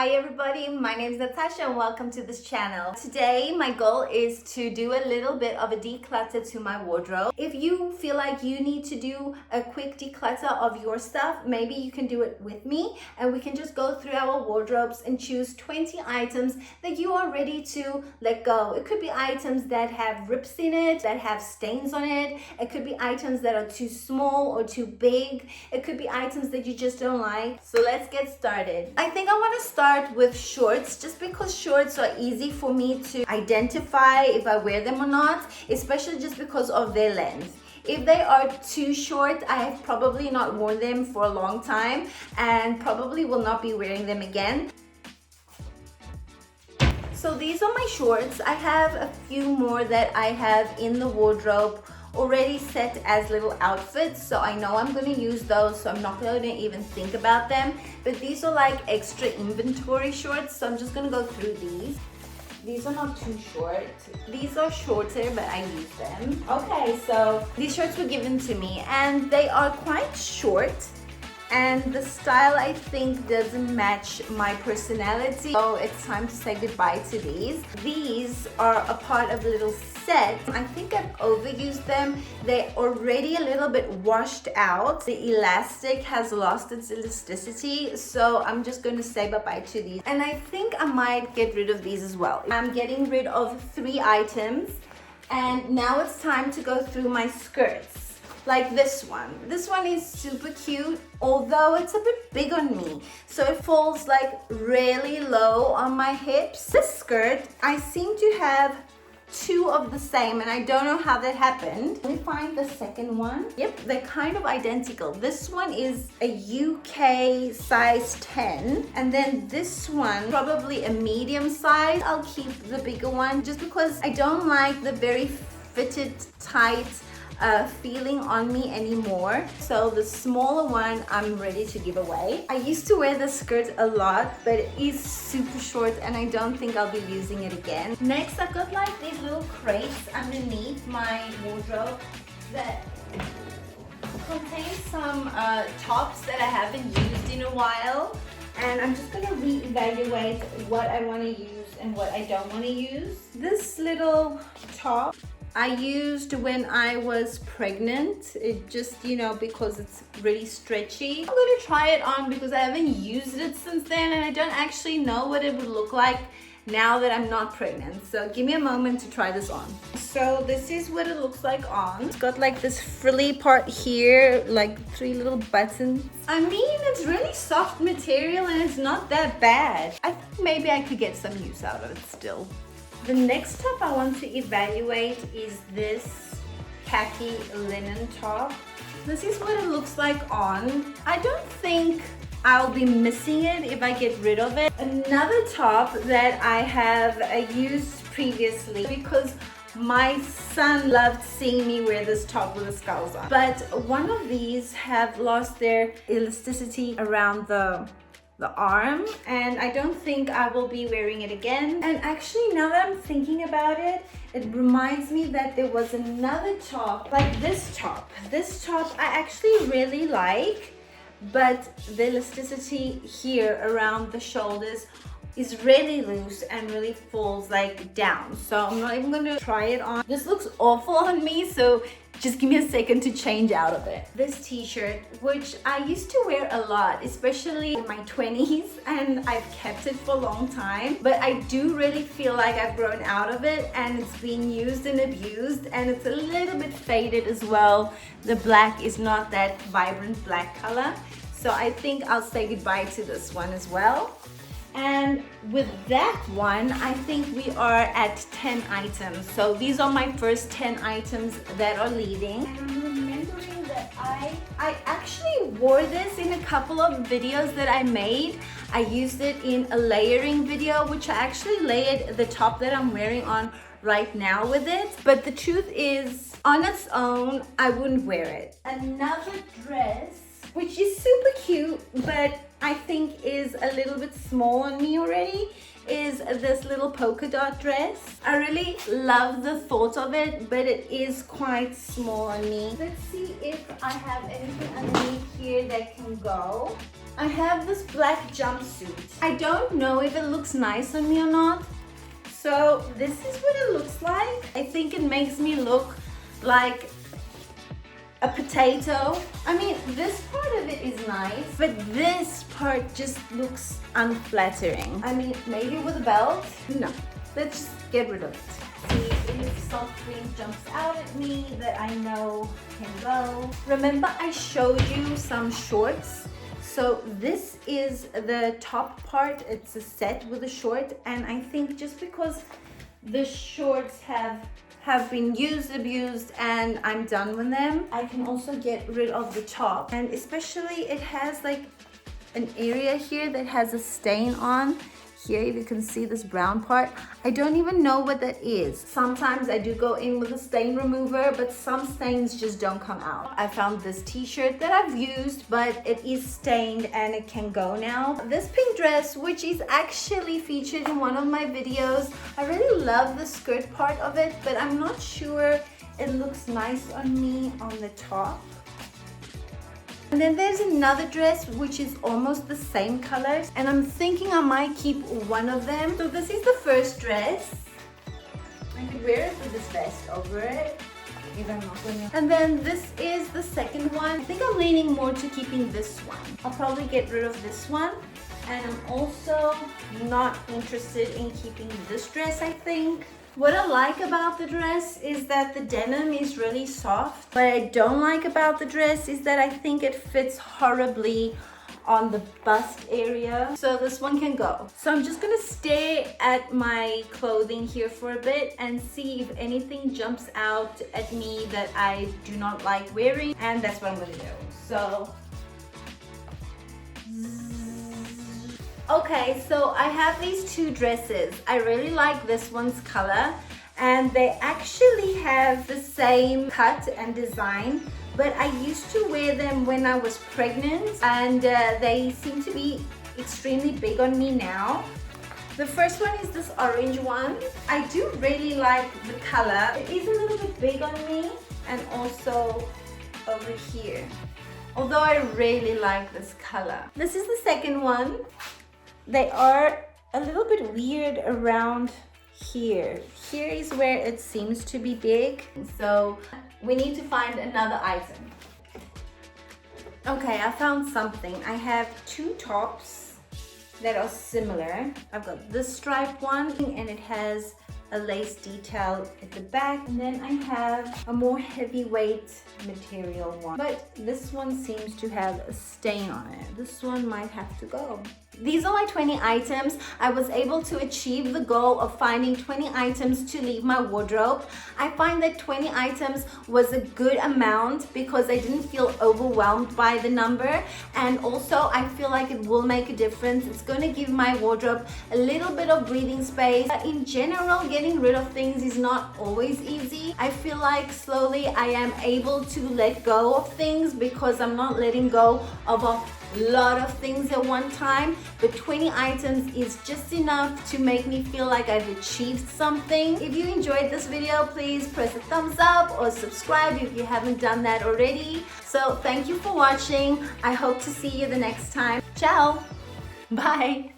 Hi everybody, my name is Natasha and welcome to this channel. Today my goal is to do a little bit of a declutter to my wardrobe. If you feel like you need to do a quick declutter of your stuff, maybe you can do it with me and we can just go through our wardrobes and choose 20 items that you are ready to let go. It could be items that have rips in it, that have stains on it. It could be items that are too small or too big. It could be items that you just don't like. So let's get started. I think I want to start with shorts just because shorts are easy for me to identify if I wear them or not, especially just because of their length. If they are too short, I have probably not worn them for a long time and probably will not be wearing them again. So these are my shorts. I have a few more that I have in the wardrobe already set as little outfits, so I know I'm going to use those, so I'm not going to even think about them. But these are like extra inventory shorts, so I'm just going to go through these. These are not too short. These are shorter, but I use them. Okay, so these shorts were given to me and they are quite short. And the style I think doesn't match my personality, so it's time to say goodbye to these. These are a part of a little set. I think I've overused them. They're already a little bit washed out. The elastic has lost its elasticity, so I'm just going to say bye-bye to these. And I think I might get rid of these as well. I'm getting rid of 3 items, and now it's time to go through my skirts. Like this one. This one is super cute, although it's a bit big on me. So it falls like really low on my hips. This skirt, I seem to have 2 of the same and I don't know how that happened. Let me find the second one. Yep, they're kind of identical. This one is a UK size 10 and then this one probably a medium size. I'll keep the bigger one just because I don't like the very fitted tight feeling on me anymore. So the smaller one I'm ready to give away. I used to wear this skirt a lot, but it is super short and I don't think I'll be using it again. Next, I've got like these little crates underneath my wardrobe that contain some tops that I haven't used in a while, and I'm just gonna reevaluate what I want to use and what I don't want to use. This little top I used when I was pregnant. It just, because it's really stretchy. I'm gonna try it on because I haven't used it since then and I don't actually know what it would look like now that I'm not pregnant. So give me a moment to try this on. So this is what it looks like on. It's got like this frilly part here, like 3 little buttons. I mean, it's really soft material and it's not that bad. I think maybe I could get some use out of it still. The next top I want to evaluate is this khaki linen top. This is what it looks like on. I don't think I'll be missing it if I get rid of it. Another top that I have used previously because my son loved seeing me wear this top with the skulls on. But one of these have lost their elasticity around the arm and I don't think I will be wearing it again. And actually, now that I'm thinking about it, it reminds me that there was another top like this top. This top I actually really like, but the elasticity here around the shoulders is really loose and really falls like down. So I'm not even gonna try it on. This looks awful on me, so just give me a second to change out of it. This t-shirt, which I used to wear a lot, especially in my 20s, and I've kept it for a long time, but I do really feel like I've grown out of it and it's being used and abused and it's a little bit faded as well. The black is not that vibrant black color. So I think I'll say goodbye to this one as well. And with that one, I think we are at 10 items. So these are my first 10 items that are leaving. And I'm remembering that I actually wore this in a couple of videos that I made. I used it in a layering video, which I actually layered the top that I'm wearing on right now with it. But the truth is, on its own, I wouldn't wear it. Another dress, which is super cute, but I think is a little bit small on me already, is this little polka dot dress. I really love the thought of it, but it is quite small on me. Let's see if I have anything underneath here that can go. I have this black jumpsuit. I don't know if it looks nice on me or not. So this is what it looks like. I think it makes me look like a potato. I mean, this part of it is nice, but this part just looks unflattering. I mean, maybe with a belt? No, let's just get rid of it. See if something jumps out at me that I know can go. Remember I showed you some shorts? So this is the top part. It's a set with a short, and I think just because the shorts have been used, abused, and I'm done with them, I can also get rid of the top. And especially it has like an area here that has a stain on. Here, if you can see this brown part, I don't even know what that is. Sometimes I do go in with a stain remover, but some stains just don't come out. I found this t-shirt that I've used, but it is stained and it can go now. This pink dress, which is actually featured in one of my videos, I really love the skirt part of it, but I'm not sure it looks nice on me on the top. And then there's another dress which is almost the same colors, and I'm thinking I might keep one of them. So this is the first dress. I could wear it with this vest over it if I'm not going to. And then this is the second one. I think I'm leaning more to keeping this one. I'll probably get rid of this one. And I'm also not interested in keeping this dress, I think. What I like about the dress is that the denim is really soft. What I don't like about the dress is that I think it fits horribly on the bust area. So this one can go. So I'm just gonna stare at my clothing here for a bit and see if anything jumps out at me that I do not like wearing, and that's what I'm gonna do. So okay, so I have these two dresses. I really like this one's color, and they actually have the same cut and design, but I used to wear them when I was pregnant, and they seem to be extremely big on me now. The first one is this orange one. I do really like the color. It is a little bit big on me, and also over here. Although I really like this color. This is the second one. They are a little bit weird around here. Here is where it seems to be big. So we need to find another item. Okay, I found something. I have two tops that are similar. I've got this stripe one, and it has a lace detail at the back, and then I have a more heavyweight material one, but this one seems to have a stain on it. This one might have to go. These are my 20 items. I was able to achieve the goal of finding 20 items to leave my wardrobe. I find that 20 items was a good amount because I didn't feel overwhelmed by the number, and also I feel like it will make a difference. It's going to give my wardrobe a little bit of breathing space. In general, getting rid of things is not always easy. I feel like slowly I am able to let go of things because I'm not letting go of a lot of things at one time, but 20 items is just enough to make me feel like I've achieved something. If you enjoyed this video, please press a thumbs up or subscribe if you haven't done that already. So thank you for watching. I hope to see you the next time. Ciao. Bye.